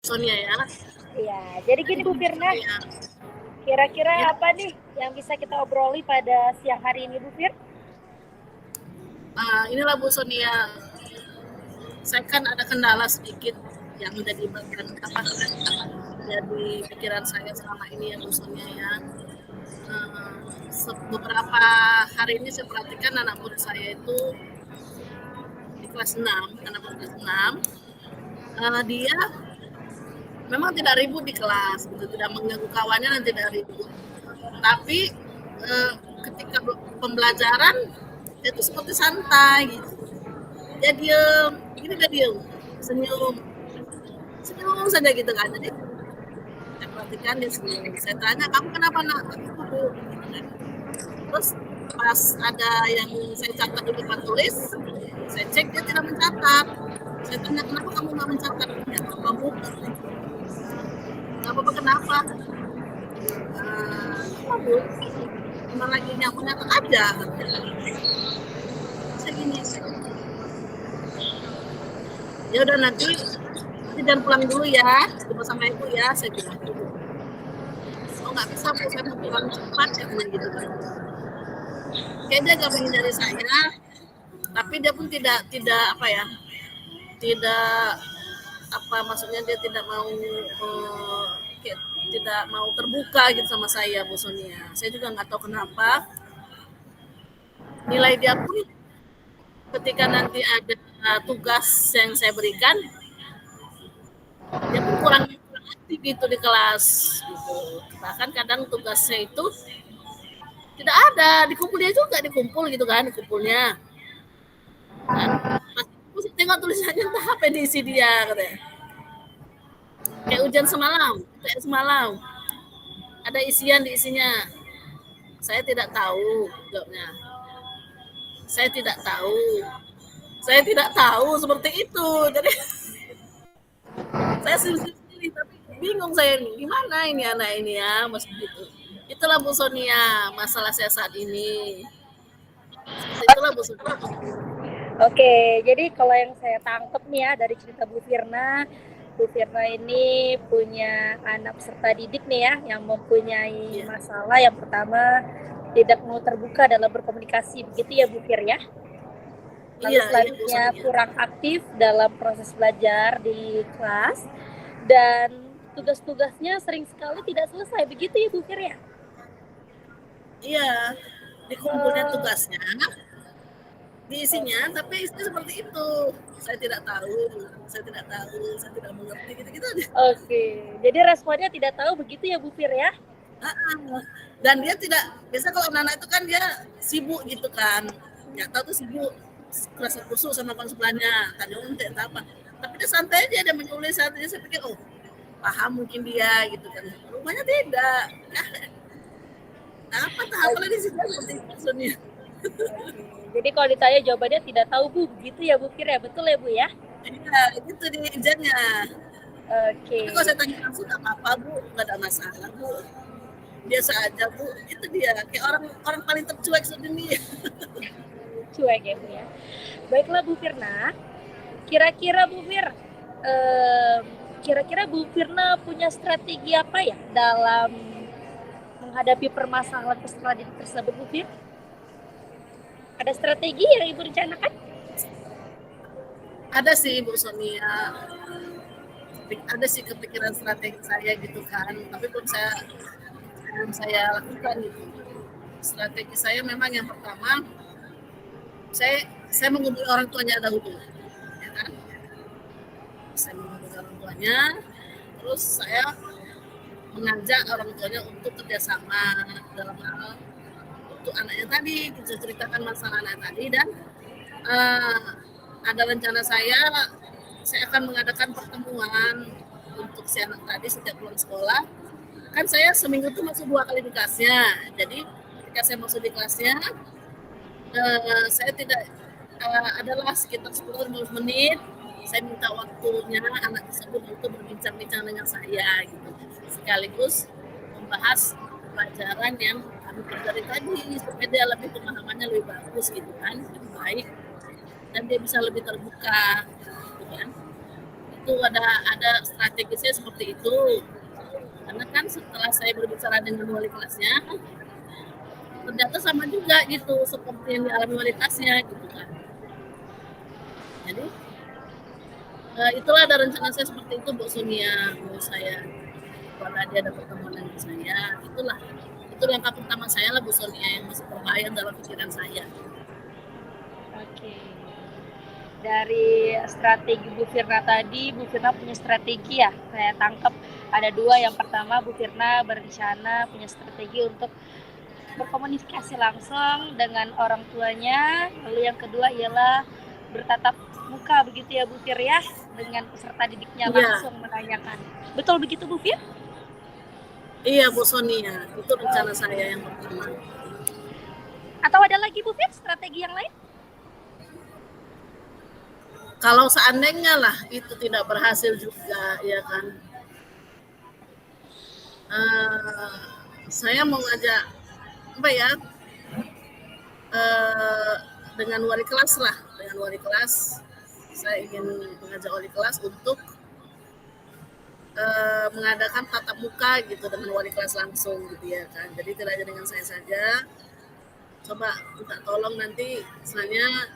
Sonia ya. Iya, jadi gini Bu Firna, kira-kira Ya, apa nih yang bisa kita obroli pada siang hari ini Bu Fir? inilah Bu Sonia. Saya kan ada kendala sedikit yang menjadi bagian jadi pikiran saya selama ini ya Bu Sonia ya. Beberapa hari ini saya perhatikan anak murid saya itu di kelas 6, anak murid kelas 6, dia memang tidak ribut di kelas, gitu, tidak mengganggu kawannya dan tidak ribut. Tapi ketika pembelajaran itu seperti santai gitu. Dia diem, ini dia diem, senyum, senyum saja gitu kan. Jadi saya perhatikan dia senyum. Saya tanya, kamu kenapa nak? Terus pas ada yang saya catat di depan tulis, saya cek dia tidak mencatat. Saya tanya, kenapa kamu nggak mencatat? Ya, kamu nggak apa-apa, kenapa? Apa bu? Emang lagi nyapu-nyapu aja. Saya gini, ya udah nanti jangan pulang dulu ya, coba sama ibu ya, saya bilang. Oh nggak bisa bu, saya mau pulang cepat ya gitu kan. Kayaknya dia nggak menghindari saya, tapi dia pun tidak apa ya, tidak apa maksudnya dia tidak mau tidak mau terbuka gitu sama saya Bu Sonia. Saya juga nggak tahu kenapa nilai dia pun ketika nanti ada tugas yang saya berikan dia pun kurang aktif gitu di kelas gitu. Bahkan kadang tugasnya itu tidak ada dikumpul, dia juga dikumpul gitu kan, dikumpulnya kan pas tengok tulisannya entah apa yang diisi dia katanya. Kayak ujian semalam, kayak semalam ada isian di isinya. Saya tidak tahu jawabnya. Saya tidak tahu. Saya tidak tahu seperti itu. Jadi saya sendiri tapi bingung saya nih, gimana ini anak ini ya, mas gitu. Itulah Bu Sonia, masalah saya saat ini. Seperti itulah Bu Sonia. Oke, jadi kalau yang saya tangkep nih ya dari cerita Bu Firna ini punya anak peserta didik nih ya yang mempunyai Iya, masalah yang pertama tidak mau terbuka dalam berkomunikasi, begitu ya Bu Fir ya. Lalu iya, iya Bu selanjutnya Sonia. kurang aktif dalam proses belajar di kelas dan tugas-tugasnya sering sekali tidak selesai, begitu ya Bu Fir ya. Iya, dikumpulnya Eh, tugasnya, diisinya, tapi isinya seperti itu. Saya tidak tahu, saya tidak tahu, saya tidak mengerti, gitu-gitu aja. Oke, jadi responnya tidak tahu, begitu ya Bu Fir ya. Dan dia tidak, biasa kalau anak-anak itu kan dia sibuk gitu kan, nggak tahu tuh sibuk kerasa kusuk sama kawan sebelahnya, tanya untuk apa. Tapi dia santai aja, dia menulis saat ini, saya pikir, oh paham mungkin dia gitu kan. Rupanya tidak. Apa tahap lagi sih seperti itu maksudnya. Jadi kalau ditanya jawabannya tidak tahu Bu, begitu ya Bu Fir ya, betul ya Bu ya. Iya, itu di izinnya. Tapi kalau Oke, saya tanya langsung nggak apa-apa bu, nggak ada masalah bu. Biasa aja bu, itu dia kayak orang orang paling tercuek sedunia. cuek ya Bu ya. Baiklah Bu Firna, kira-kira Bu Fir, eh, kira-kira Bu Firna punya strategi apa ya dalam menghadapi permasalahan peserta didik tersebut Bu Fir? Ada strategi yang Ibu rencanakan? Ada sih Bu Sonia, ada sih kepikiran strategi saya gitu kan, tapi belum saya lakukan gitu. Strategi saya memang yang pertama, saya menghubungi orang tuanya dahulu, ya kan? Saya menghubungi orang tuanya, terus saya mengajak orang tuanya untuk kerjasama dalam hal untuk anaknya tadi, kita ceritakan masalah anak tadi, dan uh, ada rencana saya akan mengadakan pertemuan untuk si anak tadi setiap pulang sekolah. Kan saya seminggu itu masuk 2 kali di kelasnya, jadi ketika saya masuk di kelasnya, saya tidak adalah sekitar 10-15 menit saya minta waktunya anak tersebut untuk berbincang-bincang dengan saya gitu, sekaligus membahas pelajaran yang kami pelajari tadi supaya dia lebih pemahamannya lebih bagus gitu kan, lebih baik, dan dia bisa lebih terbuka gitu kan. itu ada strategisnya seperti itu. Karena kan setelah saya berbicara dengan wali kelasnya, ternyata sama juga gitu seperti yang dialami wali kelasnya gitu kan. Jadi itulah ada rencana saya seperti itu Bu Sonia, mau saya kalau dia ada pertemuan dengan saya, itu langkah pertama saya lah Bu Sonia yang masih terbayang dalam pikiran saya. Oke. Dari strategi Bu Firna tadi, Bu Firna punya strategi ya, saya tangkap ada dua. Yang pertama, Bu Firna berencana punya strategi untuk berkomunikasi langsung dengan orang tuanya. Lalu yang kedua ialah bertatap muka begitu ya Bu Fir ya, dengan peserta didiknya langsung menanyakan. Betul begitu Bu Fir? Iya Bu Sonia, itu rencana saya yang pertama. Atau ada lagi Bu Fir strategi yang lain? Kalau seandainya lah itu tidak berhasil juga, ya kan, saya mau ngajak apa ya, dengan wali kelas lah, saya ingin mengajak wali kelas untuk mengadakan tatap muka gitu dengan wali kelas langsung gitu ya kan. Jadi tidak hanya dengan saya saja. Coba minta tolong nanti misalnya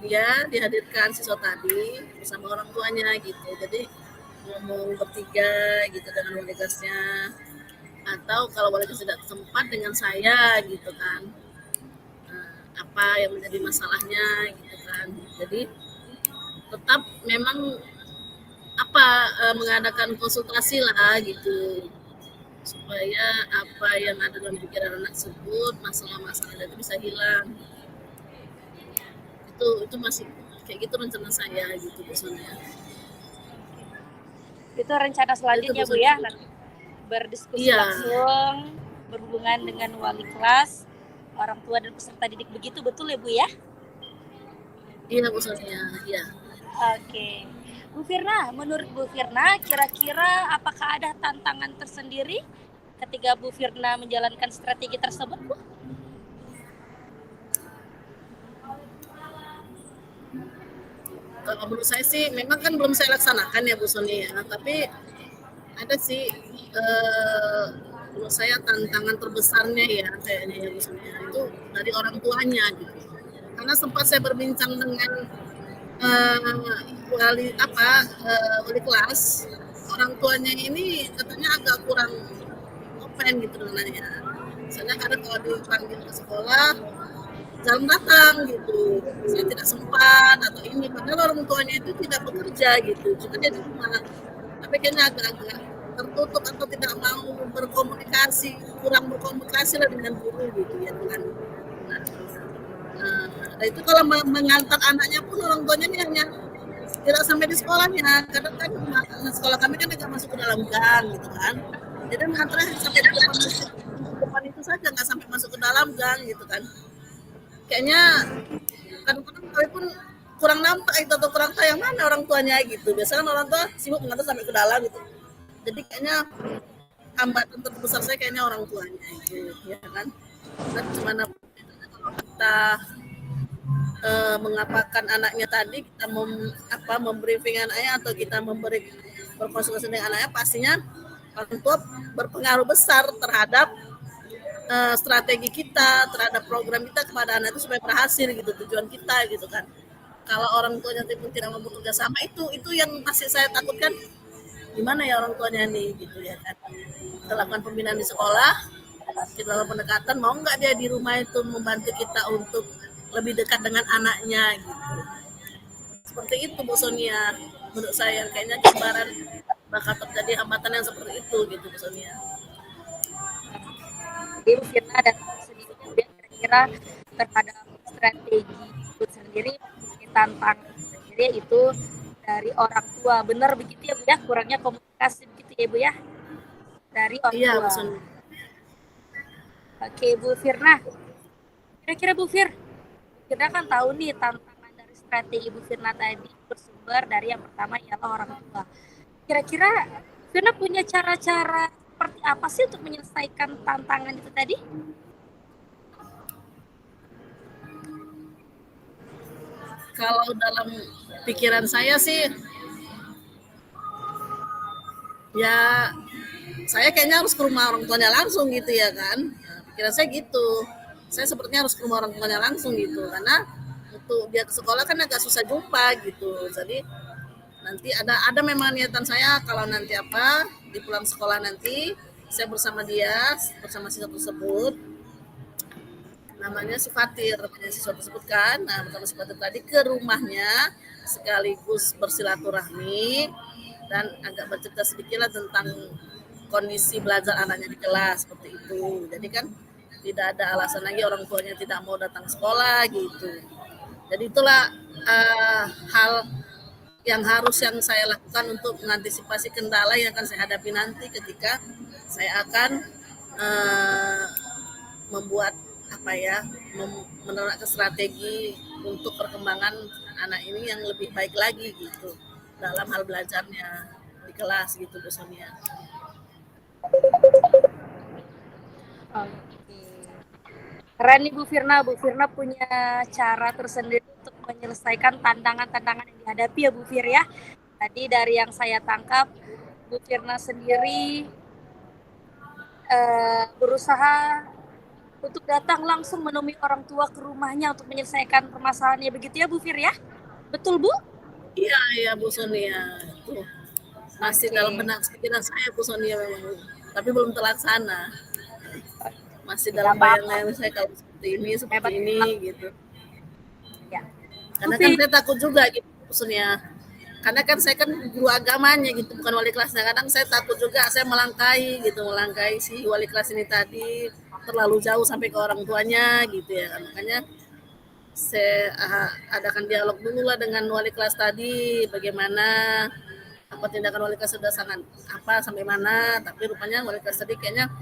dia dihadirkan siswa tadi bersama orang tuanya gitu. Jadi ngomong bertiga gitu dengan wali kelasnya, atau kalau wali kelas tidak sempat dengan saya gitu kan, apa yang menjadi masalahnya gitu kan. Jadi tetap memang mengadakan konsultasi lah gitu, supaya apa yang ada dalam pikiran anak tersebut, masalah-masalah itu bisa hilang. Itu masih kayak gitu rencana saya gitu biasanya. Itu rencana selanjutnya Bu ya, nanti berdiskusi langsung berhubungan dengan wali kelas, orang tua dan peserta didik, begitu betul ya Bu ya? Iya Bu Sonia, iya. Oke. Bu Firna, menurut Bu Firna, kira-kira apakah ada tantangan tersendiri ketika Bu Firna menjalankan strategi tersebut, Bu? Kalau menurut saya sih, memang kan belum saya laksanakan ya Bu Sonia, tapi ada sih menurut saya tantangan terbesarnya ya kayaknya ya Bu Sonia, itu dari orang tuanya gitu. Karena sempat saya berbincang dengan wali kelas, orang tuanya ini katanya agak kurang open gitu dengannya. Misalnya kadang kalau dipanggil ke sekolah jarang datang gitu, saya tidak sempat atau ini, padahal orang tuanya itu tidak bekerja gitu, cuma dia di rumah, tapi kayaknya agak-agak tertutup atau tidak mau berkomunikasi, kurang berkomunikasi lah dengan guru gitu ya kan. Nah itu kalau mengantar anaknya pun orang tuanya ini hanya tidak sampai di sekolahnya, karena kan sekolah kami kan tidak masuk ke dalam gang gitu kan, jadi mengantarnya sampai di depan itu saja, nggak sampai masuk ke dalam gang gitu kan. Kayaknya kadang-kadang kami pun kurang nampak itu atau kurang tahu yang mana orang tuanya gitu. Biasanya orang tua sibuk mengantar sampai ke dalam gitu. Jadi kayaknya hambatan terbesar saya kayaknya orang tuanya itu, ya kan. Dan gimana kalau kita mengapakan anaknya tadi, kita membriefing anaknya atau kita berkonsultasi dengan anaknya, pastinya orang tua berpengaruh besar terhadap strategi kita, terhadap program kita kepada anak itu supaya berhasil gitu, tujuan kita gitu kan. Kalau orang tuanya pun tidak mau bekerja sama, itu yang masih saya takutkan, gimana ya orang tuanya nih gitu ya kan. Kita lakukan pembinaan di sekolah, kita lakukan pendekatan, mau nggak dia di rumah itu membantu kita untuk lebih dekat dengan anaknya gitu. Seperti itu Bu Sonia, menurut saya kayaknya gambaran bakal terjadi hambatan yang seperti itu gitu Bu Sonia. Jadi Bu Firna dan sendirinya kira-kira terhadap strategi itu sendiri mempunyai tantangan sendiri, itu dari orang tua, benar begitu ya Bu ya, kurangnya komunikasi begitu ya Bu ya dari orang tua. Bu Sonia. Oke Bu Firna, kira-kira Bu Firna kan tahu nih tantangan dari strategi Bu Firna tadi bersumber dari yang pertama ialah orang tua. Kira-kira Firna punya cara-cara seperti apa sih untuk menyelesaikan tantangan itu tadi? Kalau dalam pikiran saya sih Ya saya kayaknya harus ke rumah orang tuanya langsung gitu ya kan. Nah, pikiran saya gitu. Saya sepertinya harus ke rumah orang tuanya langsung gitu karena untuk dia ke sekolah kan agak susah jumpa gitu. Jadi nanti ada memang niatan saya kalau nanti apa di pulang sekolah nanti saya bersama dia bersama siswa tersebut namanya si Fatir namanya siswa tersebut kan nah bersama si Fatir tadi ke rumahnya sekaligus bersilaturahmi dan agak bercerita sedikit lah tentang kondisi belajar anaknya di kelas seperti itu jadi kan tidak ada alasan lagi orang tuanya tidak mau datang sekolah gitu jadi itulah hal yang saya lakukan untuk mengantisipasi kendala yang akan saya hadapi nanti ketika saya akan membuat apa ya menerapkan strategi untuk perkembangan anak ini yang lebih baik lagi gitu dalam hal belajarnya di kelas gitu Bu Sonia. Oke. Keren nih Bu Firna. Bu Firna punya cara tersendiri untuk menyelesaikan tantangan-tantangan yang dihadapi ya Bu Fir ya. Tadi dari yang saya tangkap, Bu Firna sendiri berusaha untuk datang langsung menemui orang tua ke rumahnya untuk menyelesaikan permasalahannya begitu ya Bu Fir ya? Betul Bu? Iya iya Bu Sonia. Tuh masih Oke. dalam benak pikiran saya Bu Sonia memang, tapi belum terlaksana. Masih dalam Tidak apa-apa. bayangan saya kalau seperti Hebat. ini gitu. Ya. Bu Karena kan Fir, saya takut juga gitu maksudnya. Karena kan saya kan guru agamanya gitu, bukan wali kelasnya. Kadang saya takut juga saya melangkahi si wali kelas ini tadi terlalu jauh sampai ke orang tuanya gitu ya. Makanya saya adakan dialog dulu lah dengan wali kelas tadi bagaimana apa tindakan wali kelas sudah sangat apa sampai mana tapi rupanya wali kelas tadi kayaknya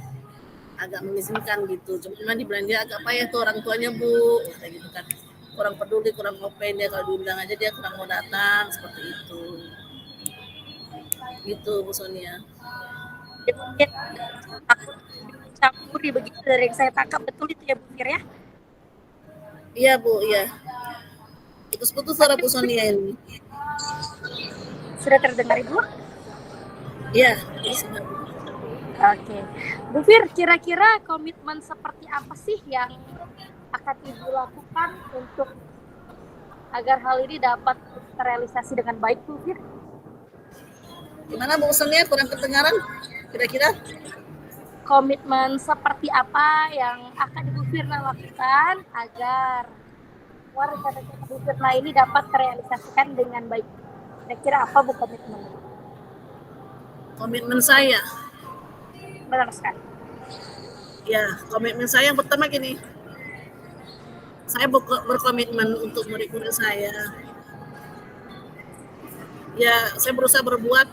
agak mengizinkan gitu cuma dibilang dia agak payah tuh orang tuanya Bu kayak gitu kan kurang peduli kurang open dia kalau diundang aja dia kurang mau datang seperti itu gitu Bu Sonia. mungkin takut dicampuri begitu dari yang saya tangkap, betul itu ya Bu Fir ya? Iya Bu iya putus-putus suara Bu Sonia ini. Sudah terdengar Ibu? Iya. Oke. Bu Fir, kira-kira komitmen seperti apa sih yang akan Ibu lakukan untuk agar hal ini dapat terrealisasi dengan baik Bu Fir? Gimana Bu Sonia kurang kedengaran kira-kira? Komitmen seperti apa yang akan Ibu Firna lakukan agar rencana Bu Firna ini dapat terrealisasikan dengan baik? Kira-kira apa Bu komitmen? Komitmen saya Benar sekali. ya komitmen saya yang pertama gini saya berkomitmen untuk murid-murid saya ya saya berusaha berbuat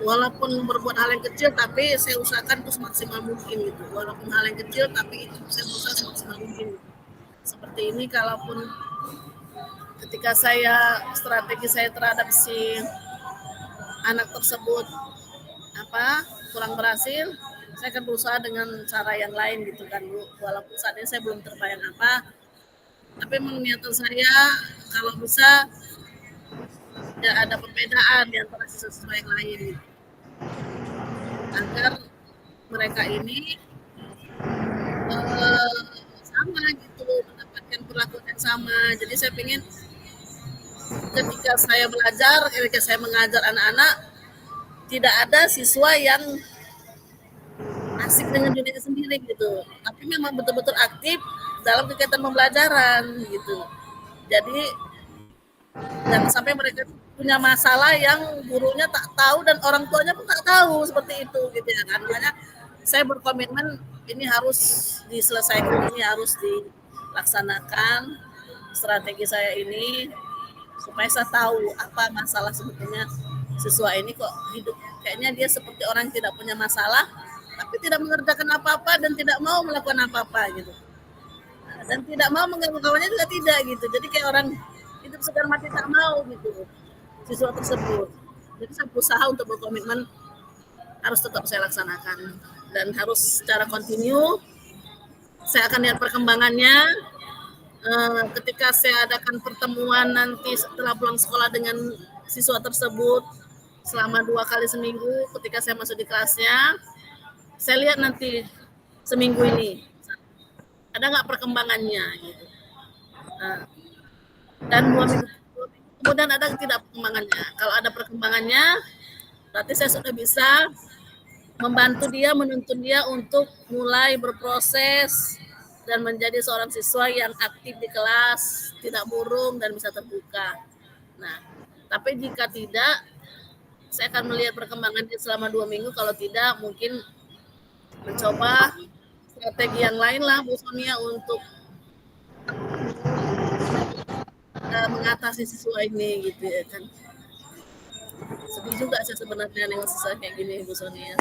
walaupun berbuat hal yang kecil tapi saya usahakan itu semaksimal mungkin gitu walaupun hal yang kecil tapi itu saya berusaha semaksimal mungkin seperti ini kalaupun ketika strategi saya terhadap si anak tersebut apa kurang berhasil saya akan berusaha dengan cara yang lain gitu kan Bu walaupun saat ini saya belum terbayang apa tapi niatan saya kalau bisa tidak ada perbedaan di antara siswa yang lain gitu. Agar mereka ini sama gitu mendapatkan perlakuan yang sama jadi saya ingin ketika saya belajar ketika saya mengajar anak-anak tidak ada siswa yang asik dengan dirinya sendiri gitu tapi memang betul-betul aktif dalam kegiatan pembelajaran gitu jadi jangan sampai mereka punya masalah yang gurunya tak tahu dan orang tuanya pun tak tahu seperti itu gitu ya kan makanya saya berkomitmen ini harus diselesaikan ini harus dilaksanakan strategi saya ini supaya saya tahu apa masalah sebetulnya siswa ini kok hidup kayaknya dia seperti orang yang tidak punya masalah tapi tidak mengerjakan apa-apa dan tidak mau melakukan apa-apa gitu dan tidak mau mengganggu kawannya juga tidak gitu jadi kayak orang hidup segar mati tak mau gitu siswa tersebut jadi saya berusaha untuk berkomitmen harus tetap saya laksanakan dan harus secara kontinu saya akan lihat perkembangannya ketika saya adakan pertemuan nanti setelah pulang sekolah dengan siswa tersebut selama 2 kali seminggu ketika saya masuk di kelasnya, saya lihat nanti seminggu ini ada nggak perkembangannya gitu. Nah, dan 2 minggu kemudian ada tidak perkembangannya. Kalau ada perkembangannya, berarti saya sudah bisa membantu dia, menuntun dia untuk mulai berproses dan menjadi seorang siswa yang aktif di kelas, tidak murung dan bisa terbuka. Nah, tapi jika tidak, saya akan melihat perkembangan dia selama 2 minggu. Kalau tidak, mungkin mencoba strategi yang lain lah Bu Sonia untuk mengatasi siswa ini gitu ya kan. Sedih juga saya sebenarnya dengan siswa kayak gini Bu Sonia.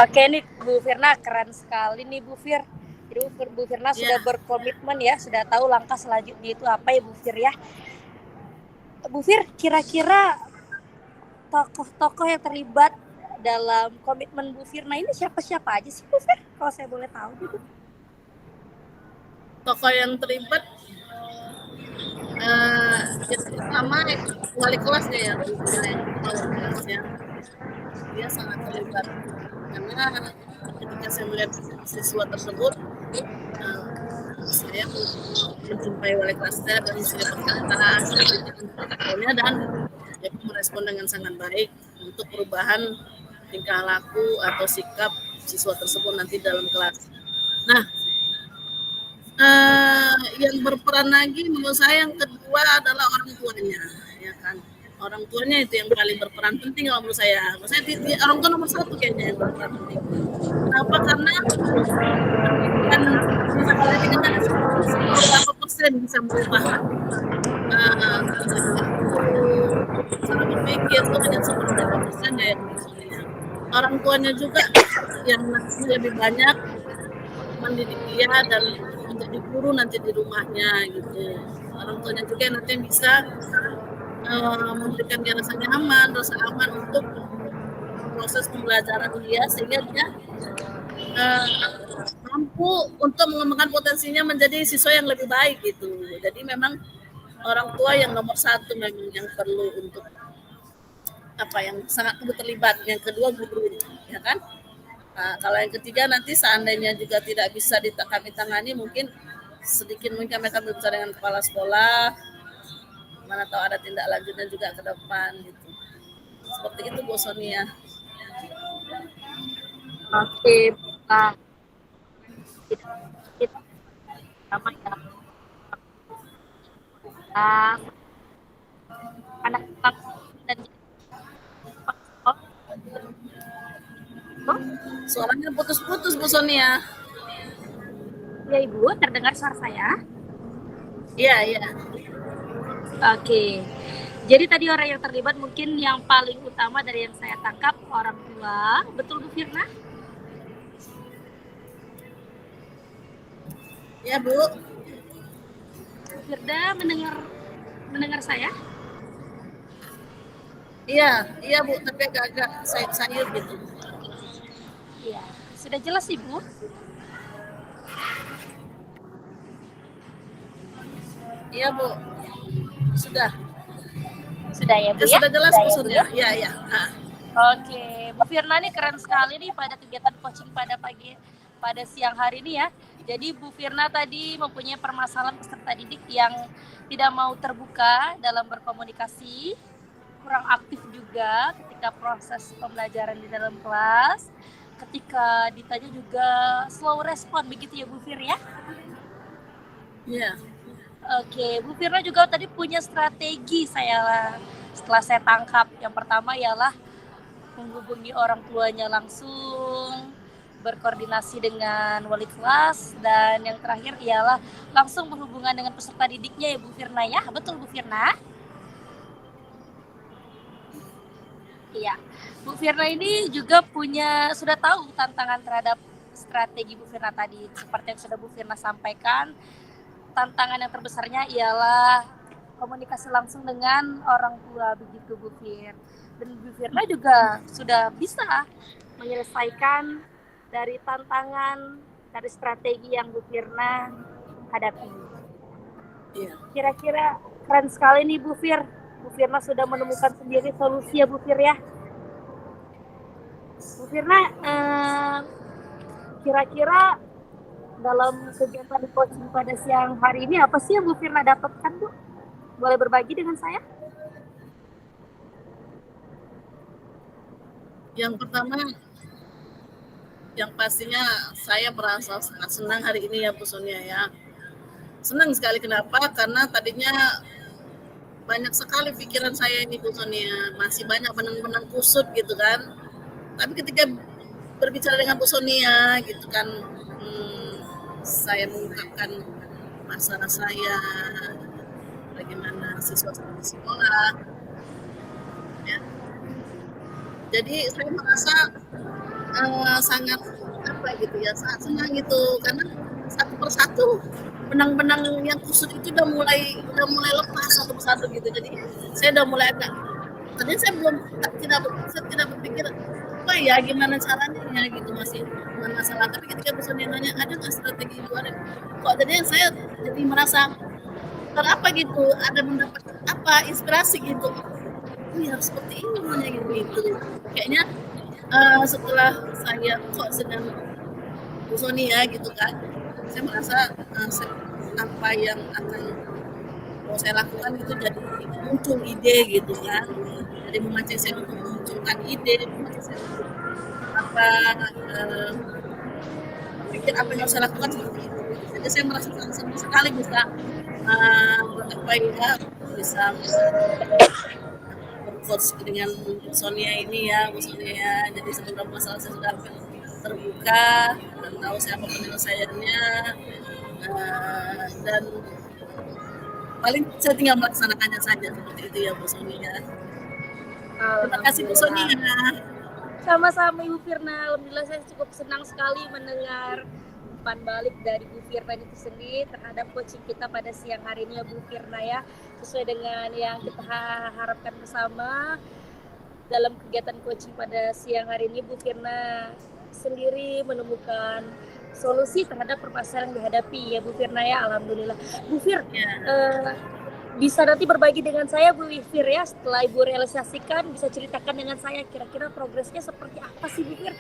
Oke nih Bu Firna, keren sekali nih Bu Fir. Jadi Bu Firna sudah berkomitmen ya, sudah tahu langkah selanjutnya itu apa ya Bu Fir ya. Bu Fir, kira-kira tokoh-tokoh yang terlibat dalam komitmen Bu Firna ini siapa-siapa aja sih Bu Fir? Kalau saya boleh tahu gitu. Tokoh yang terlibat yang pertama wali kelasnya ya, wali kelasnya. Dia sangat terlibat karena ketika saya melihat siswa tersebut, saya menjumpai wali kelasnya dan saya berkata dan dia merespon dengan sangat baik untuk perubahan tingkah laku atau sikap siswa tersebut nanti dalam kelas. Nah, yang berperan lagi menurut saya yang kedua adalah orang tuanya, ya kan. Orang tuanya itu yang paling berperan penting kalau menurut saya. Menurut saya orang tua nomor 1 kayaknya yang berperan penting. Kenapa? Karena kan pendidikan kan berapa persen bisa merubah cara berpikir itu hanya seberapa persen ya maksudnya. Orang tuanya juga yang lebih banyak mendidik dia dan menjadi guru nanti di rumahnya gitu. Orang tuanya juga yang nanti bisa memberikan dia rasa nyaman, rasa aman untuk proses pembelajaran dia sehingga dia mampu untuk mengembangkan potensinya menjadi siswa yang lebih baik gitu. Jadi memang orang tua yang nomor 1 memang yang perlu untuk yang sangat perlu terlibat. Yang kedua guru, ya kan? Nah, kalau yang ketiga nanti seandainya juga tidak bisa kami tangani, mungkin sedikit mungkin kami akan berbicara dengan kepala sekolah, mana tahu ada tindak lanjutnya juga ke depan gitu. Seperti itu Bu Sonia. Oke, Pak. Sama ya. Anak-anak dan Suaranya putus-putus Bu Sonia. ya Ibu, terdengar suara saya? Iya, iya. Oke. Jadi tadi orang yang terlibat mungkin yang paling utama dari yang saya tangkap orang tua. Betul Bu Firna? Ya Bu. Bu Firda mendengar saya? Iya Bu, tapi agak sayur gitu. Iya, sudah jelas Ibu? Iya Bu, sudah. Sudah ya Bu ya? Sudah jelas Bu Surya. Iya. Oke, Bu Firna nih keren sekali nih pada kegiatan coaching pada siang hari ini ya. Jadi Bu Firna tadi mempunyai permasalahan peserta didik yang tidak mau terbuka dalam berkomunikasi, kurang aktif juga ketika proses pembelajaran di dalam kelas, ketika ditanya juga slow respon, begitu ya Bu Fir ya? Iya. Oke, Bu Firna juga tadi punya strategi setelah saya tangkap. Yang pertama ialah menghubungi orang tuanya langsung, berkoordinasi dengan wali kelas, dan yang terakhir ialah langsung berhubungan dengan peserta didiknya ya Bu Firna ya. Betul Bu Firna? Iya. Bu Firna ini juga sudah tahu tantangan terhadap strategi Bu Firna tadi. Seperti yang sudah Bu Firna sampaikan, tantangan yang terbesarnya ialah komunikasi langsung dengan orang tua, begitu Bu Fir. Dan Bu Firna juga sudah bisa menyelesaikan dari tantangan, dari strategi yang Bu Firna hadapi. Iya. Kira-kira keren sekali nih Bu Fir. Bu Firna sudah menemukan sendiri solusi ya Bu Fir ya. Bu Firna, kira-kira dalam kegiatan coaching pada siang hari ini apa sih yang Bu Firna dapatkan Bu? Boleh berbagi dengan saya? Yang pertama, yang pastinya saya merasa sangat senang hari ini ya Bu Sonia ya. Senang sekali, kenapa? Karena tadinya banyak sekali pikiran saya ini Bu Sonia, masih banyak benang-benang kusut gitu kan. Tapi ketika berbicara dengan Bu Sonia gitu kan, saya mengungkapkan masalah saya, bagaimana siswa di sekolah, ya. Jadi saya merasa sangat apa gitu ya, sangat senang gitu karena satu persatu benang-benang yang kusut itu udah mulai lepas satu persatu gitu. Jadi saya udah mulai agak, tadi saya tidak berpikir apa ya gimana caranya gitu, masih bukan masalah. Tapi ketika Bu Sonia nanya ada nggak strategi luar, kok jadinya saya jadi merasa terapa gitu, ada mendapat apa inspirasi gitu. Oh ya seperti ini gitu. Kayaknya setelah saya kok sedang Bu Sonia gitu kan, saya merasa apa yang akan mau saya lakukan itu jadi muncul ide gitu kan. Jadi memancing saya untuk memunculkan ide, memancing saya untuk apa pikir apa yang harus saya lakukan seperti itu. Jadi saya merasa senang sekali bisa apa ya, bisa bercoach dengan Bu Sonia ini ya, Bu Sonia. Jadi sebelum masalah saya sudah terbuka dan tahu siapa penyelesaiannya, dan paling saya tinggal melaksanakannya saja seperti itu ya Bu Sonia. Terima kasih Bu Sonia. Sama-sama Ibu Firna, alhamdulillah saya cukup senang sekali mendengar umpan balik dari Bu Firna itu sendiri terhadap coaching kita pada siang hari ini ya Bu Firna ya, sesuai dengan yang kita harapkan bersama dalam kegiatan coaching pada siang hari ini. Bu Firna sendiri menemukan solusi terhadap permasalahan yang dihadapi ya Bu Firna ya, alhamdulillah. Bu Fir, bisa nanti berbagi dengan saya Bu Fir ya, setelah Ibu realisasikan bisa ceritakan dengan saya kira-kira progresnya seperti apa sih Bu Fir.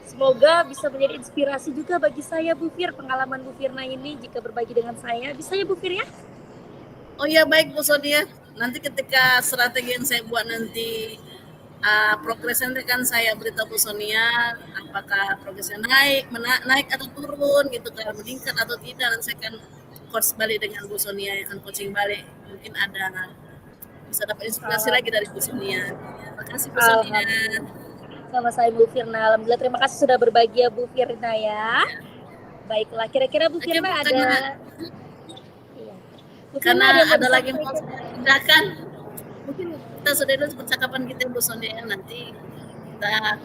Semoga bisa menjadi inspirasi juga bagi saya Bu Fir, pengalaman Bu Firna ini jika berbagi dengan saya. Bisa ya Bu Fir ya? Oh ya baik Bu Sonia, nanti ketika strategi yang saya buat nanti progresnya kan saya beritahu Bu Sonia, apakah progresnya naik atau turun gitu kan, meningkat atau tidak, dan saya akan coach balik dengan Bu Sonia, akan coaching balik, mungkin ada bisa dapat inspirasi lagi dari Bu Sonia. Terima kasih Bu Sonia. Sama saya Bu Firna, alhamdulillah terima kasih sudah berbagi ya Bu Firna ya. Baiklah, kira-kira Bu Firna ada karena ada lagi mau saya tindakan, mungkin kita sudah ada percakapan kita Bu Sonia, nanti kita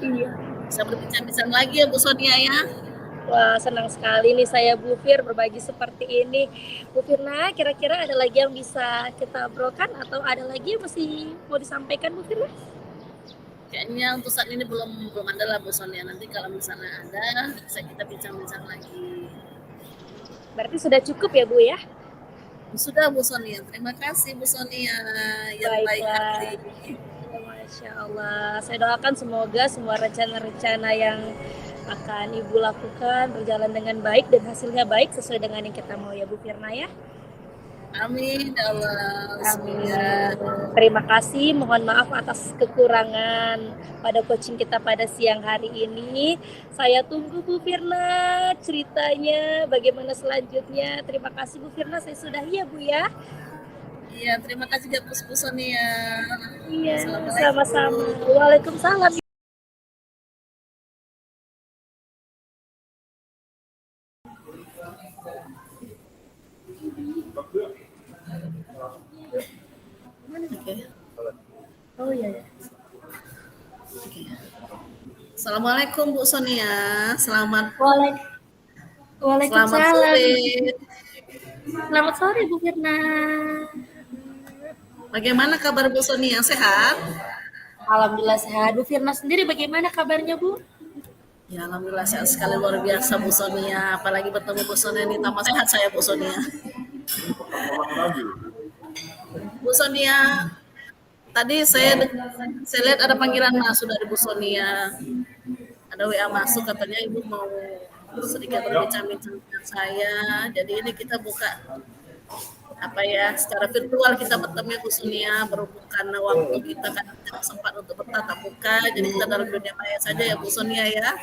bisa berbincang-bincang lagi ya Bu Sonia ya. Wah, senang sekali nih saya Bu Fir berbagi seperti ini. Bu Firna, kira-kira ada lagi yang bisa kita obrolkan atau ada lagi yang masih mau disampaikan Bu Firna? Kayaknya untuk saat ini belum ada lah Bu Sonia. Nanti kalau misalnya ada, bisa kita bincang-bincang lagi. Berarti sudah cukup ya Bu ya? Sudah Bu Sonia. Terima kasih Bu Sonia yang baik hati. Masya Allah. Saya doakan semoga semua rencana-rencana yang akan Ibu lakukan berjalan dengan baik dan hasilnya baik sesuai dengan yang kita mau ya Bu Firna ya. Amin ya Allah. Amin. Terima kasih, mohon maaf atas kekurangan pada coaching kita pada siang hari ini. Saya tunggu Bu Firna ceritanya bagaimana selanjutnya. Terima kasih Bu Firna, saya sudahi ya Bu ya. Iya, terima kasih ya Bu Sonia. Iya, sama-sama. Waalaikumsalam. Oh iya. Assalamualaikum Bu Sonia. Waalaikumsalam. Selamat sore. Selamat sore Bu Firna. Bagaimana kabar Bu Sonia? Sehat? Alhamdulillah sehat. Bu Firna sendiri bagaimana kabarnya Bu? Ya alhamdulillah sehat sekali, luar biasa Bu Sonia. Apalagi bertemu Bu Sonia ini tambah sehat saya Bu Sonia. Bu Sonia, tadi saya lihat ada panggilan masuk dari Bu Sonia. Ada WA masuk katanya Ibu mau sedikit berbincang-bincang dengan saya. Jadi ini kita buka apa ya, secara virtual kita bertemu Bu Sonia, berhubung karena waktu kita kan tidak sempat untuk bertatap muka, jadi kita dalam dunia maya saja ya Bu Sonia ya.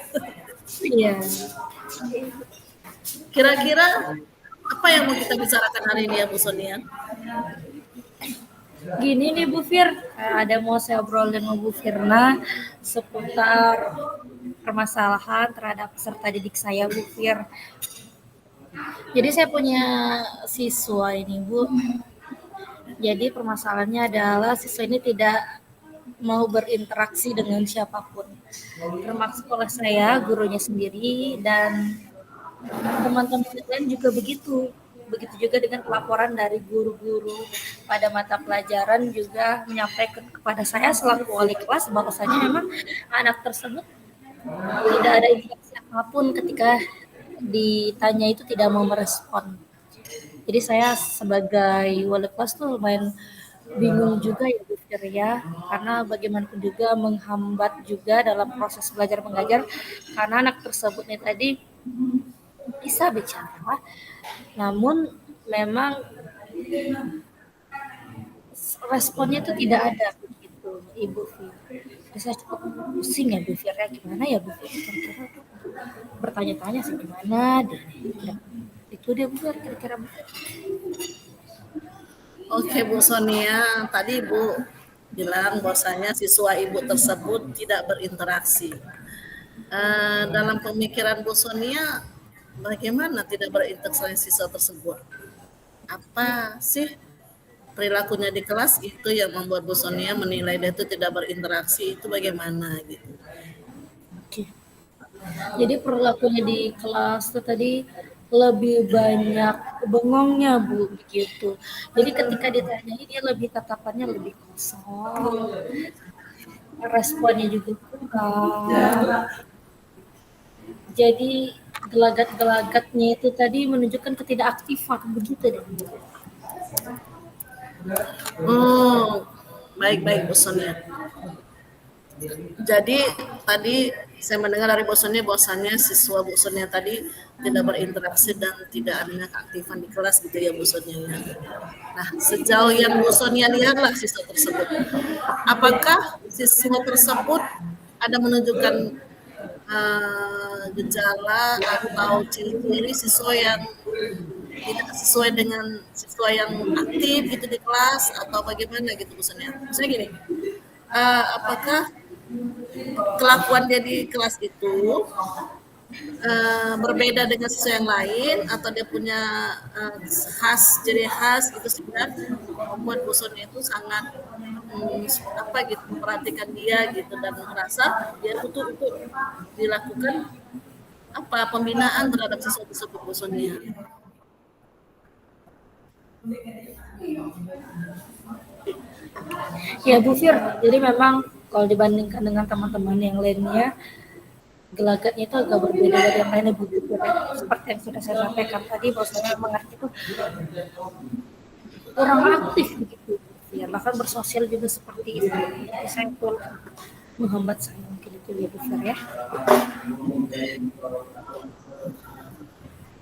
Iya. Kira-kira apa yang mau kita bicarakan hari ini ya Bu Sonia? Gini nih Bu Fir, ada mau saya obrolin sama Bu Firna seputar permasalahan terhadap peserta didik saya Bu Fir. Jadi saya punya siswa ini Bu. Jadi permasalahannya adalah siswa ini tidak mau berinteraksi dengan siapapun, termasuk oleh saya, gurunya sendiri, dan teman-teman lain juga begitu. Begitu juga dengan pelaporan dari guru-guru pada mata pelajaran juga menyampaikan kepada saya selaku wali kelas bahwasanya memang anak tersebut tidak ada interaksi apapun ketika ditanya itu tidak mau merespon. Jadi saya sebagai wali kelas tuh lumayan bingung juga ya Bu Fir ya, karena bagaimanapun juga menghambat juga dalam proses belajar mengajar karena anak tersebut nih tadi bisa bicara, namun memang responnya itu tidak ada begitu Ibu Fir. Jadi saya cukup pusing ya Bu Fir ya, gimana ya Bu Fir, kira-kira tuh bertanya-tanya sih gimana deh. Ya, itu dia Bu Fir kira-kira. Oke Bu Sonia, tadi Ibu bilang bahwasanya siswa Ibu tersebut tidak berinteraksi. Dalam pemikiran Bu Sonia, bagaimana tidak berinteraksi siswa tersebut? Apa sih perilakunya di kelas itu yang membuat Bu Sonia menilai dia itu tidak berinteraksi, itu bagaimana gitu? Oke. Jadi perilakunya di kelas tuh tadi lebih banyak bengongnya Bu begitu. Jadi ketika ditanyai dia lebih tatapannya lebih kosong, responnya juga kurang. Jadi gelagat-gelagatnya itu tadi menunjukkan ketidakaktifan begitu deh. Oh, baik-baik Bu Sonia. Jadi tadi saya mendengar dari Bu Sonia bahwasannya siswa Bu Sonia tadi tidak berinteraksi dan tidak adanya keaktifan di kelas gitu ya Bu Sonia. Nah, sejauh yang Bu Sonia lihatlah siswa tersebut, apakah siswa tersebut ada menunjukkan gejala atau ciri-ciri siswa yang tidak sesuai dengan siswa yang aktif gitu di kelas atau bagaimana gitu Bu Sonia? Misalnya gini, apakah kelakuan dia di kelas itu berbeda dengan siswa yang lain atau dia punya ciri khas gitu sehingga membuat Bu Sonia itu sangat apa gitu memperhatikan dia gitu dan merasa dia butuh untuk dilakukan apa pembinaan terhadap siswa tersebut Bu Sonia. Ya Bu Fir, jadi memang kalau dibandingkan dengan teman-teman yang lainnya, gelagatnya itu agak berbeda dari yang lainnya Bu Fir. Seperti yang sudah saya sampaikan tadi, bahwasanya mengerti itu kurang aktif begitu. Ya, bahkan bersosial juga seperti itu. Jadi saya pun menghambat saya mungkin itu ya Bu Fir ya.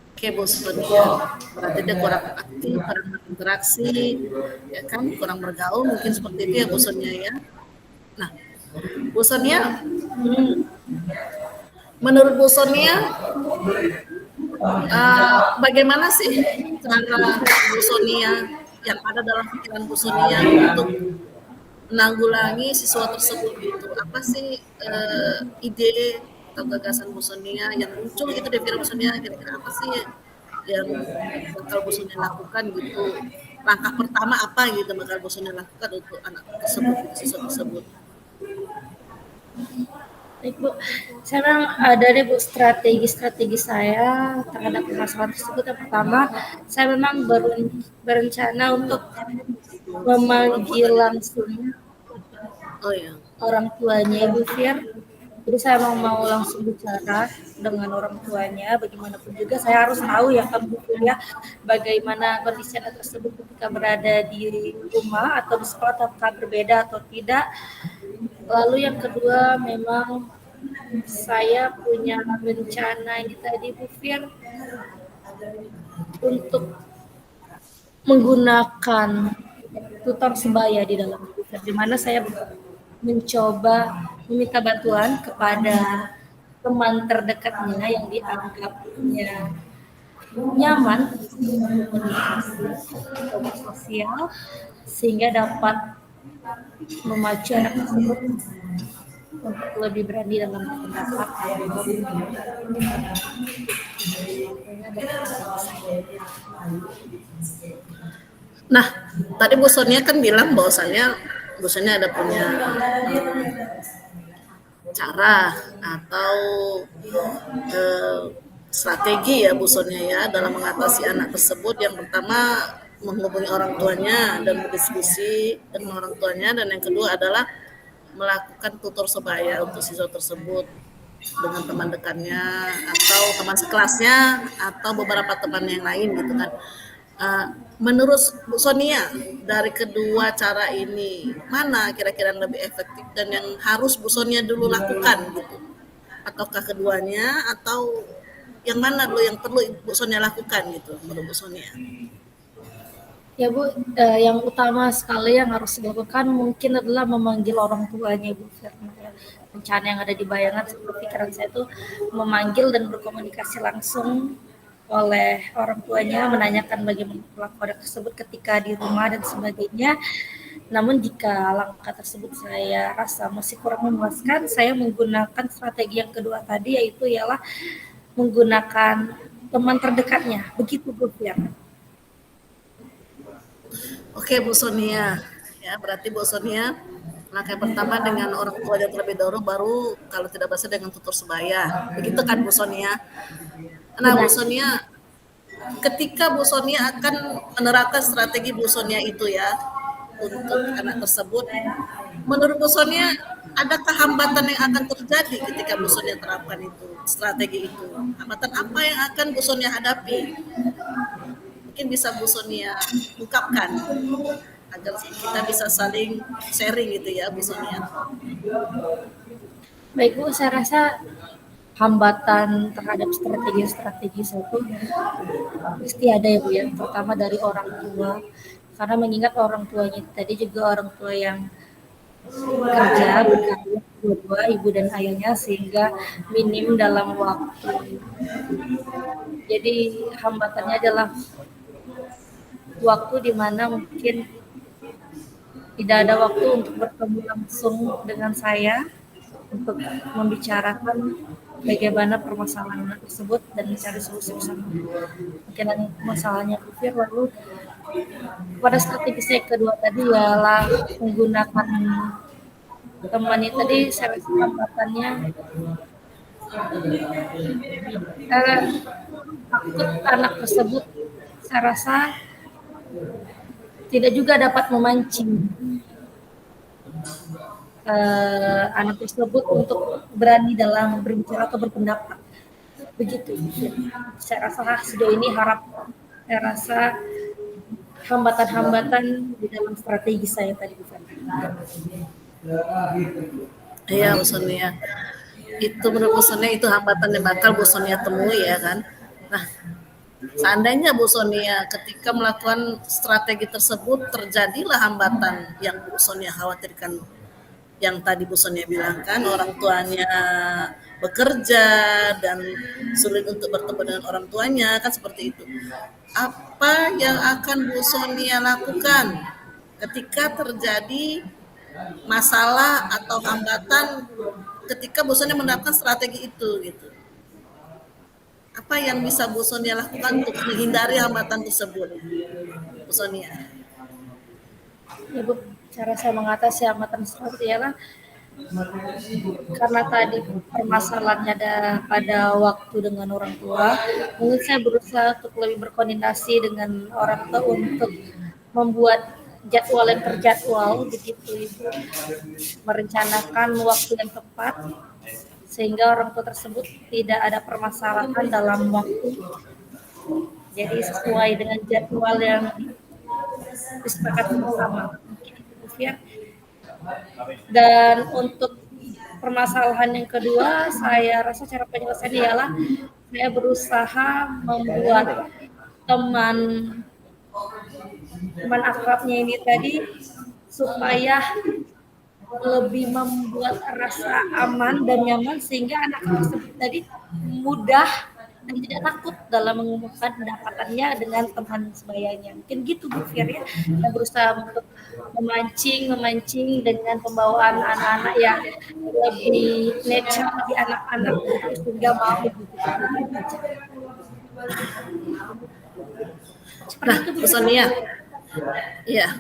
Oke Bu Sonia, berarti dia kurang aktif, kurang berinteraksi, ya kan, kurang bergaul mungkin seperti itu ya Bu Sonia ya. Nah, Bu Sonia, menurut Bu Sonia, bagaimana sih cara Bu Sonia yang ada dalam pikiran Bu Sonia untuk menanggulangi siswa tersebut gitu? Apa sih ide atau gagasan Bu Sonia yang muncul gitu di pikiran Bu Sonia, kira-kira apa sih yang bakal Bu Sonia lakukan gitu? Langkah pertama apa gitu bakal Bu Sonia lakukan untuk anak tersebut, siswa tersebut? Baik Bu, saya memang ada deh Bu strategi saya terhadap permasalahan tersebut. Yang pertama, saya memang berencana untuk memanggil langsung Oh ya. orang tuanya Ibu Fir Jadi saya mau langsung bicara dengan orang tuanya. Bagaimanapun juga saya harus tahu ya kan Bu Fir ya, bagaimana kondisi anak tersebut ketika berada di rumah atau di sekolah, apakah berbeda atau tidak. Lalu yang kedua, memang saya punya rencana ini tadi Bu Fir, untuk menggunakan tutor sebaya di dalam komputer, di mana saya mencoba meminta bantuan kepada teman terdekatnya yang dianggapnya nyaman untuk sosial, sehingga dapat memacu anak tersebut untuk lebih berani dalam berpendapat. Nah, tadi Bu Sonia kan bilang bahwasanya Bu Sonia ada punya cara atau strategi ya Bu Sonia ya dalam mengatasi anak tersebut. Yang pertama menghubungi orang tuanya dan berdiskusi dengan orang tuanya, dan yang kedua adalah melakukan tutor sebaya untuk siswa tersebut dengan teman dekatnya atau teman sekelasnya atau beberapa teman yang lain gitu kan. Menurut Bu Sonia, dari kedua cara ini mana kira-kira yang lebih efektif dan yang harus Bu Sonia dulu lakukan gitu? Ataukah keduanya, atau yang mana dulu yang perlu Bu Sonia lakukan gitu menurut Bu Sonia? Ya Bu, yang utama sekali yang harus dilakukan mungkin adalah memanggil orang tuanya Bu Firna ya. Rencana yang ada di bayangan seperti pikiran saya itu memanggil dan berkomunikasi langsung oleh orang tuanya, menanyakan bagaimana perlakuan anak tersebut ketika di rumah dan sebagainya. Namun jika langkah tersebut saya rasa masih kurang memuaskan, saya menggunakan strategi yang kedua tadi, yaitu ialah menggunakan teman terdekatnya. Begitu Bu Firna. Oke Bu Sonia, ya berarti Bu Sonia langkah pertama dengan orang tuanya terlebih dahulu, baru kalau tidak berhasil dengan tutor sebaya. Begitu kan Bu Sonia? Nah Bu Sonia, ketika Bu Sonia akan menerapkan strategi Bu Sonia itu ya untuk anak tersebut, menurut Bu Sonia adakah hambatan yang akan terjadi ketika Bu Sonia terapkan itu strategi itu? Hambatan apa yang akan Bu Sonia hadapi? Mungkin bisa Bu Sonia ungkapkan agar kita bisa saling sharing gitu ya Bu Sonia. Baik Bu, saya rasa hambatan terhadap strategi-strategi itu pasti ada ya Bu ya, terutama dari orang tua. Karena mengingat orang tuanya tadi juga orang tua yang kerja berkarya dua-dua, ibu dan ayahnya, sehingga minim dalam waktu. Jadi hambatannya adalah waktu di mana mungkin tidak ada waktu untuk bertemu langsung dengan saya untuk membicarakan bagaimana permasalahan tersebut dan mencari solusi bersama. Mungkin masalahnya pikir, lalu pada strategi saya kedua tadi ialah menggunakan teman ini tadi. Saya rasa hambatannya takut anak tersebut, saya rasa tidak juga dapat memancing anak tersebut untuk berani dalam berbicara atau berpendapat. Begitu. Saya rasa sejauh ini saya rasa hambatan-hambatan di dalam strategi saya tadi bukan. Iya Bu Sonia, itu menurut Bu Sonia itu hambatan yang bakal Bu Sonia temui ya kan. Nah, seandainya Bu Sonia ketika melakukan strategi tersebut terjadilah hambatan yang Bu Sonia khawatirkan, yang tadi Bu Sonia bilang kan orang tuanya bekerja dan sulit untuk bertemu dengan orang tuanya kan seperti itu. Apa yang akan Bu Sonia lakukan ketika terjadi masalah atau hambatan ketika Bu Sonia menerapkan strategi itu gitu? Apa yang bisa Bu Sonia lakukan untuk menghindari hambatan tersebut, Bu Sonia? Ya Bu, cara saya mengatasi hambatan tersebut ialah karena tadi permasalahannya ada pada waktu dengan orang tua, mungkin saya berusaha untuk lebih berkoordinasi dengan orang tua untuk membuat jadwal yang terjadwal begitu Ibu, merencanakan waktu yang tepat sehingga orang tua tersebut tidak ada permasalahan dalam waktu. Jadi sesuai dengan jadwal yang disepakati bersama. Mungkin itu Bu Fir. Dan untuk permasalahan yang kedua, saya rasa cara penyelesaiannya ialah saya berusaha membuat teman akrabnya ini tadi supaya lebih membuat rasa aman dan nyaman sehingga anak tersebut tadi mudah dan tidak takut dalam mengumumkan pendapatannya dengan teman sebayanya. Mungkin gitu Bu Fir ya. Kita berusaha untuk memancing dengan pembawaan anak-anak yang lebih nature, lebih anak-anak sehingga mau dibutuhkan. Nah, Bu Sonia, ya,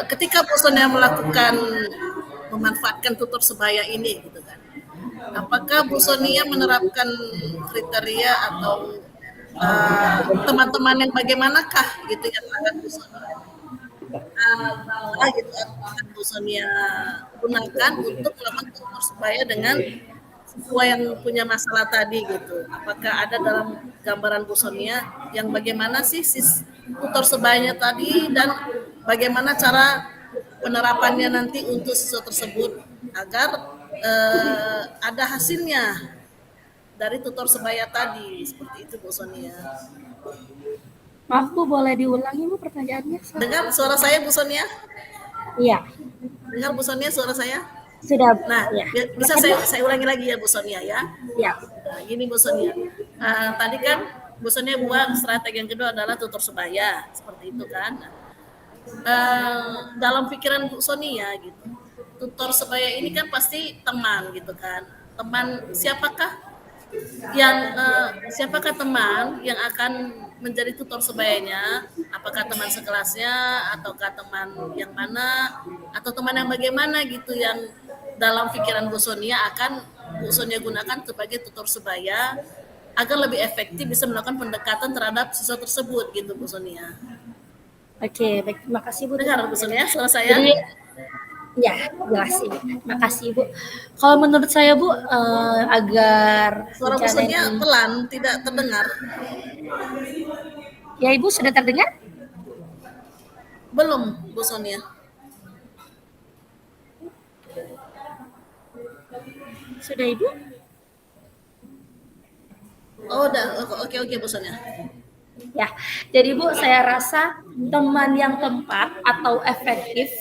ketika Bu Sonia memanfaatkan tutor sebaya ini, gitu kan, apakah Bu Sonia menerapkan kriteria atau teman-teman yang bagaimanakah gitu yang akan Bu Sonia gitu akan Bu Sonia gunakan untuk melakukan tutor sebaya dengan semua yang punya masalah tadi gitu. Apakah ada dalam gambaran Bu Sonia yang bagaimana sih tutor sebayanya tadi dan bagaimana cara penerapannya nanti untuk siswa tersebut agar ada hasilnya dari tutor sebaya tadi, seperti itu Bu Sonia. Maaf Bu, boleh diulangi Bu pertanyaannya? Dengar suara saya Bu Sonia? Iya. Dengar Bu Sonia suara saya? Sudah. Nah, ya. Bisa saya ulangi lagi ya Bu Sonia ya. Ya. Nah, gini Bu Sonia. Tadi kan Bu Sonia buat strategi yang kedua adalah tutor sebaya, seperti itu kan. Dalam pikiran Bu Sonia gitu, tutor sebaya ini kan pasti teman gitu kan. Teman siapakah teman yang akan menjadi tutor sebayanya? Apakah teman sekelasnya ataukah teman yang mana atau teman yang bagaimana gitu yang dalam pikiran Bu Sonia akan Bu Sonia gunakan sebagai tutor sebaya agar lebih efektif bisa melakukan pendekatan terhadap siswa tersebut gitu Bu Sonia. Oke, baik, terima kasih Bu. Dengar Bu Sonia suara saya? Jadi, ya, jelas Ibu. Makasih Bu. Kalau menurut saya Bu, agar suara Bu Sonia pelan, tidak terdengar. Ya Ibu, sudah terdengar? Belum Bu Sonia. Sudah Ibu? Oh, udah. Oke Bu Sonia. Ya, jadi Bu, saya rasa teman yang tepat atau efektif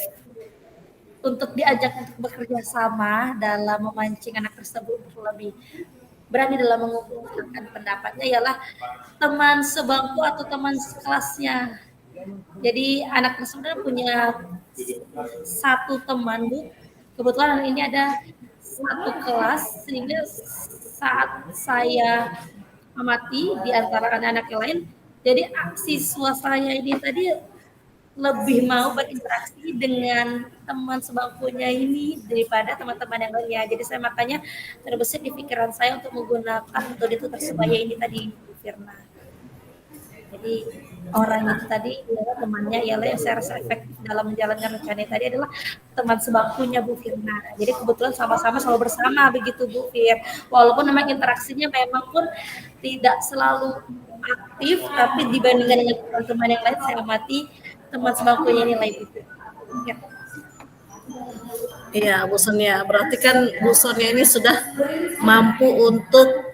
untuk diajak untuk bekerja sama dalam memancing anak tersebut untuk lebih berani dalam mengungkapkan pendapatnya ialah teman sebangku atau teman sekelasnya. Jadi anak tersebut punya satu teman Bu. Kebetulan ini ada satu kelas sehingga saat saya amati di antara anak-anak yang lain, jadi siswa saya ini tadi lebih mau berinteraksi dengan teman sebangkunya ini daripada teman-teman yang lainnya. Jadi saya makanya terbesit di pikiran saya untuk menggunakan metode tutor sebaya ini tadi, Bu Firna. Jadi orang itu tadi adalah temannya ialah yang saya rasa efektif dalam menjalankan rencana tadi adalah teman sebangkunya Bu Firna. Jadi kebetulan sama-sama selalu bersama begitu Bu Fir. Walaupun memang interaksinya memang pun tidak selalu aktif, tapi dibandingkan dengan teman-teman yang lain saya amati teman sebangkunya ini lebih. Ya. Iya Bu Sonia, berarti kan Bu Sonia ini sudah mampu untuk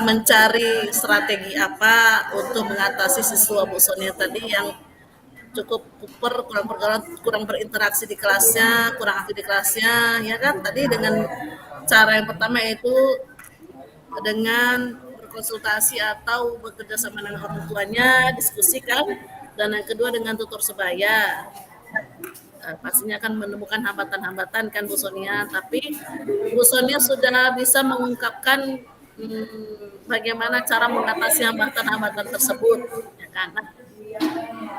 mencari strategi apa untuk mengatasi siswa Bu Sonia tadi yang cukup kuper, kurang berinteraksi di kelasnya, kurang aktif di kelasnya, ya kan? Tadi dengan cara yang pertama yaitu dengan berkonsultasi atau bekerja sama dengan orang tuanya, diskusikan, dan yang kedua dengan tutor sebaya. Pastinya akan menemukan hambatan-hambatan kan Bu Sonia, tapi Bu Sonia sudah bisa mengungkapkan bagaimana cara mengatasi hambatan-hambatan tersebut, ya kan? Nah,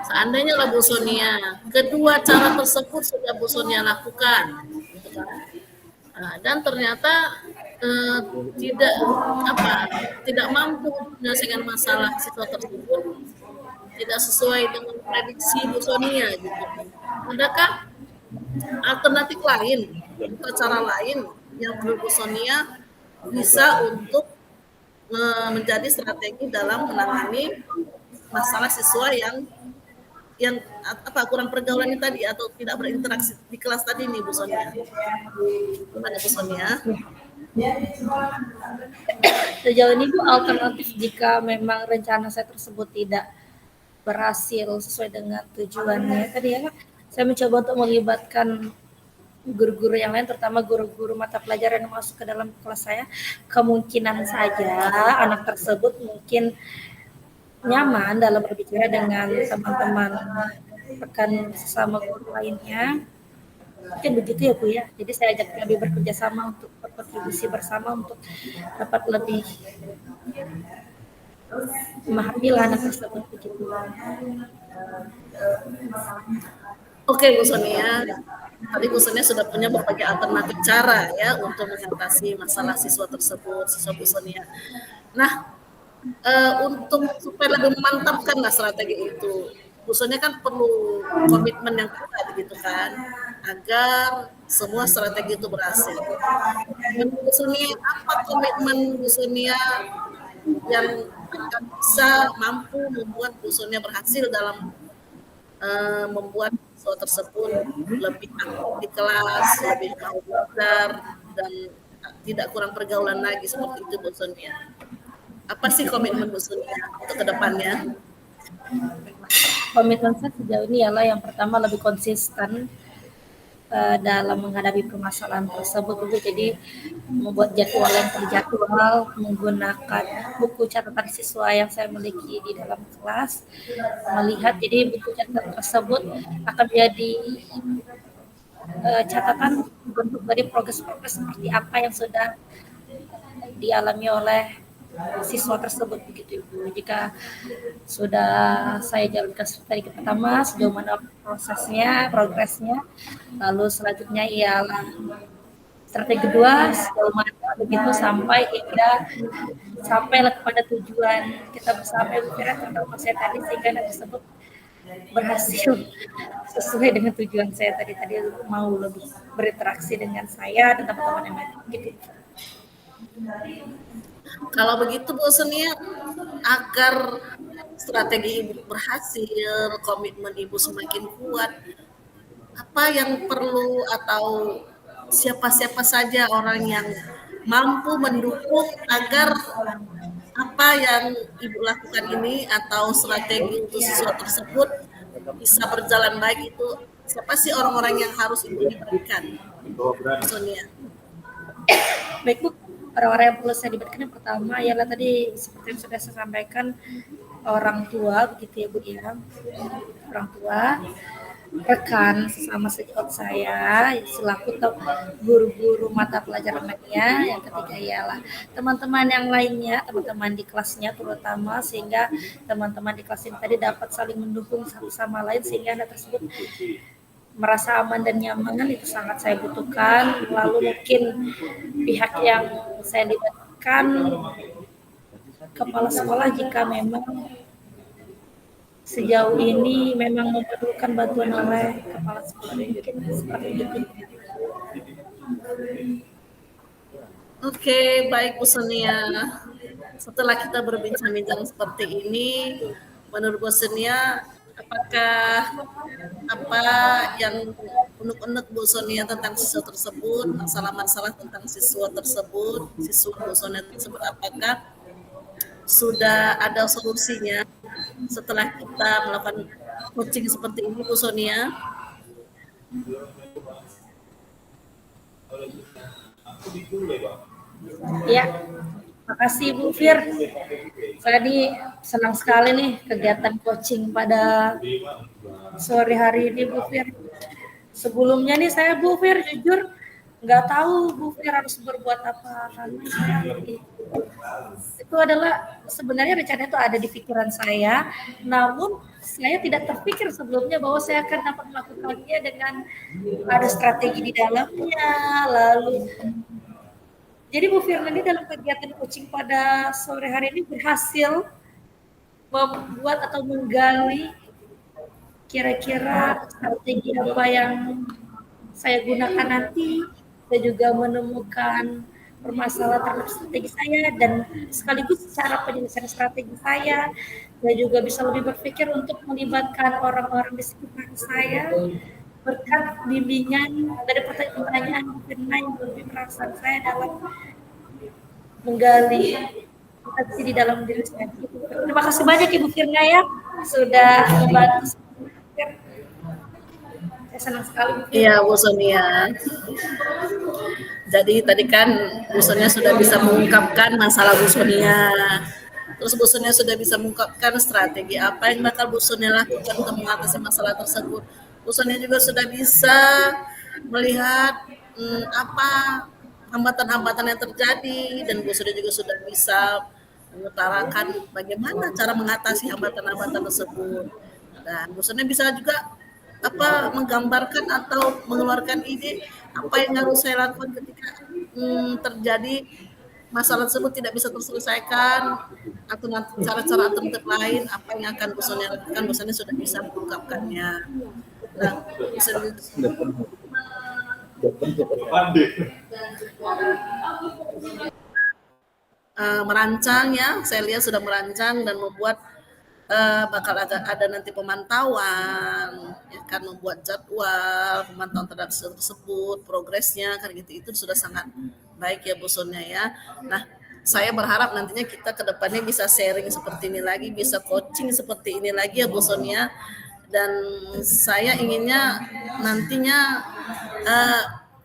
seandainya lah Bu Sonia, kedua cara tersebut sudah Bu Sonia lakukan, gitu kan? Dan ternyata tidak mampu menyelesaikan masalah siswa tersebut, tidak sesuai dengan prediksi Bu Sonia, gitu. Adakah alternatif lain atau cara lain yang menurut Bu Sonia bisa untuk menjadi strategi dalam menangani masalah siswa yang apa kurang pergaulan tadi atau tidak berinteraksi di kelas tadi nih Bu Sonia. Gimana Bu Sonia? Sejauh ini Bu, alternatif jika memang rencana saya tersebut tidak berhasil sesuai dengan tujuannya tadi ya, saya mencoba untuk melibatkan guru-guru yang lain, terutama guru-guru mata pelajaran yang masuk ke dalam kelas saya. Kemungkinan saja anak tersebut mungkin nyaman dalam berbicara dengan teman-teman rekan sesama guru lainnya. Mungkin begitu ya Bu ya. Jadi saya ajak lebih bekerja sama untuk berkontribusi bersama untuk dapat lebih memahami anak tersebut begitu. Oke Bu Sonia, tadi Bu Sonia sudah punya berbagai alternatif cara ya untuk mengatasi masalah siswa tersebut, siswa Bu Sonia. Nah, untuk supaya lebih memantapkan lah strategi itu, Bu Sonia kan perlu komitmen yang kuat gitu kan, agar semua strategi itu berhasil. Menurut Bu Sonia, apa komitmen Bu Sonia yang akan bisa mampu membuat Bu Sonia berhasil dalam membuat siswa tersebut lebih aktif di kelas, lebih mau belajar, dan tidak kurang pergaulan lagi seperti itu Bu Sonia. Apa sih komitmen Bu Sonia untuk kedepannya? Komitmen saya sejauh ini ialah yang pertama lebih konsisten dalam menghadapi permasalahan tersebut. Jadi membuat jadwal yang terjadwal, menggunakan buku catatan siswa yang saya miliki di dalam kelas, melihat jadi buku catatan tersebut akan menjadi catatan bentuk dari progres-progres seperti apa yang sudah dialami oleh siswa tersebut begitu Ibu. Jika sudah saya jalankan strategi pertama, sejauh mana prosesnya, progresnya, lalu selanjutnya ialah strategi kedua, sejauh mana begitu sampai hingga sampailah kepada tujuan kita bersama Ibu Fira, terutama saya tadi, sehingga anak tersebut berhasil sesuai dengan tujuan saya tadi mau lebih berinteraksi dengan saya dan teman-teman yang lain gitu. Kalau begitu Bu Sonia, agar strategi Ibu berhasil, komitmen Ibu semakin kuat, apa yang perlu atau siapa-siapa saja orang yang mampu mendukung agar apa yang Ibu lakukan ini atau strategi untuk siswa tersebut bisa berjalan baik itu siapa sih orang-orang yang harus Ibu libatkan, Sonia? Baik Bu, orang-orang yang perlu saya libatkan yang pertama ialah tadi seperti yang sudah saya sampaikan, orang tua begitu ya Bu ya, orang tua, rekan sesama sejawat saya selaku guru-guru mata pelajaran lainnya. Yang ketiga ialah teman-teman yang lainnya, teman-teman di kelasnya terutama, sehingga teman-teman di kelas ini tadi dapat saling mendukung satu sama lain sehingga anak tersebut merasa aman dan nyaman. Itu sangat saya butuhkan. Lalu mungkin pihak yang saya libatkan, kepala sekolah jika memang sejauh ini memang memerlukan bantuan oleh kepala sekolah, mungkin seperti itu. Oke, baik Bu Sonia. Setelah kita berbincang-bincang seperti ini, menurut Bu Sonia, apakah apa yang unek-unek Bu Sonia tentang siswa tersebut, masalah-masalah tentang siswa tersebut, siswa Bu Sonia tersebut, apakah sudah ada solusinya setelah kita melakukan coaching seperti ini Bu Sonia? Ya, makasih Bu Fir. Saya senang sekali nih kegiatan coaching pada sore hari ini Bu Fir. Sebelumnya nih saya Bu Fir jujur nggak tahu Bu Fir harus berbuat apa, karena saya itu adalah sebenarnya rencana itu ada di pikiran saya, namun saya tidak terpikir sebelumnya bahwa saya akan dapat melakukannya dengan ada strategi di dalamnya. Lalu jadi Bu Firna ini dalam kegiatan coaching pada sore hari ini berhasil membuat atau menggali kira-kira strategi apa yang saya gunakan nanti saya juga menemukan permasalahan terhadap strategi saya dan sekaligus cara penyelesaian strategi saya juga bisa lebih berpikir untuk melibatkan orang-orang di sekitar saya berkat bimbingan dari pertanyaan-pertanyaan Firna yang lebih merangsang saya dalam menggali potensi di dalam diri saya. Terima kasih banyak Ibu Firna ya sudah membantu. Saya senang sekali. Iya Bu Sonia. Jadi tadi kan Bu Sonia sudah bisa mengungkapkan masalah Bu Sonia. Terus Bu Sonia sudah bisa mengungkapkan strategi apa yang bakal Bu Sonia lakukan untuk mengatasi masalah tersebut. Bu Sonia juga sudah bisa melihat apa hambatan-hambatan yang terjadi dan Bu Sonia juga sudah bisa mengutarakan bagaimana cara mengatasi hambatan-hambatan tersebut. Dan Bu Sonia bisa juga menggambarkan atau mengeluarkan ide apa yang harus saya lakukan ketika terjadi masalah tersebut tidak bisa terselesaikan atau cara-cara alternatif lain apa yang akan Bu Sonia lakukan. Bu Sonia sudah bisa mengungkapkannya. Nah, bisa merancang ya, saya lihat sudah merancang dan membuat bakal ada nanti pemantauan, ya kan, membuat jadwal pemantauan terhadap tersebut, progresnya kan gitu, itu sudah sangat baik ya Bu Sonia ya. Nah, saya berharap nantinya kita ke depannya bisa sharing seperti ini lagi, bisa coaching seperti ini lagi ya Bu Sonia. Dan saya inginnya nantinya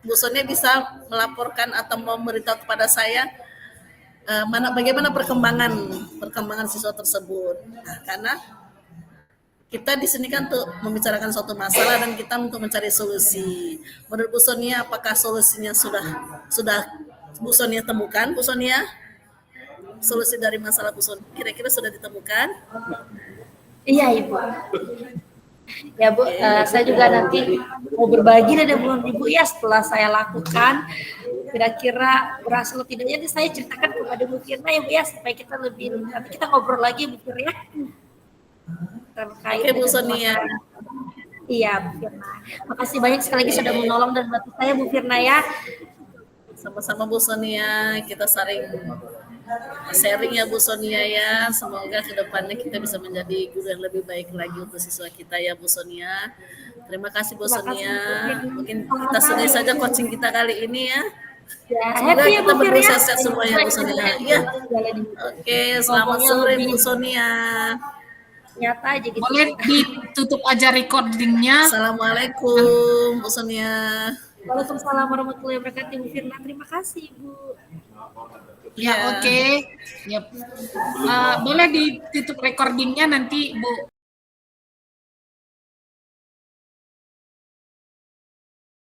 Bu Sonia bisa melaporkan atau memberitahu kepada saya bagaimana perkembangan siswa tersebut. Nah, karena kita di sini kan untuk membicarakan suatu masalah dan kita untuk mencari solusi. Menurut Bu Sonia, apakah solusinya sudah Bu Sonia temukan? Bu Sonia, solusi dari masalah Bu Sonia kira-kira sudah ditemukan? Iya Ibu. Ya Bu, saya juga nanti mau berbagi dengan Ibu ya setelah saya lakukan. Kira-kira berhasil atau tidaknya nanti saya ceritakan kepada Bu Firna ya Bu ya, supaya kita lebih, nanti kita ngobrol lagi Bu Firna ya. Oke Bu Sonia. Iya Bu Firna. Makasih banyak sekali lagi sudah menolong dan bantu saya Bu Firna ya. Sama-sama Bu Sonia, kita sharing ya Bu Sonia ya. Semoga kedepannya kita bisa menjadi guru yang lebih baik lagi untuk siswa kita ya Bu Sonia. Terima kasih Bu Sonia. Mungkin kita sudahi saja coaching kita kali ini ya. Semoga kita berdua sehat semua ya Bu Sonia. Ya. Oke, selamat sore Bu Sonia. Nyata aja gitu. Boleh ditutup aja recordingnya. Assalamualaikum Bu Sonia. Waalaikumsalam warahmatullahi wabarakatuh Bu Firna. Terima kasih Bu. Ya, oke. Yep. Boleh ditutup recordingnya nanti Bu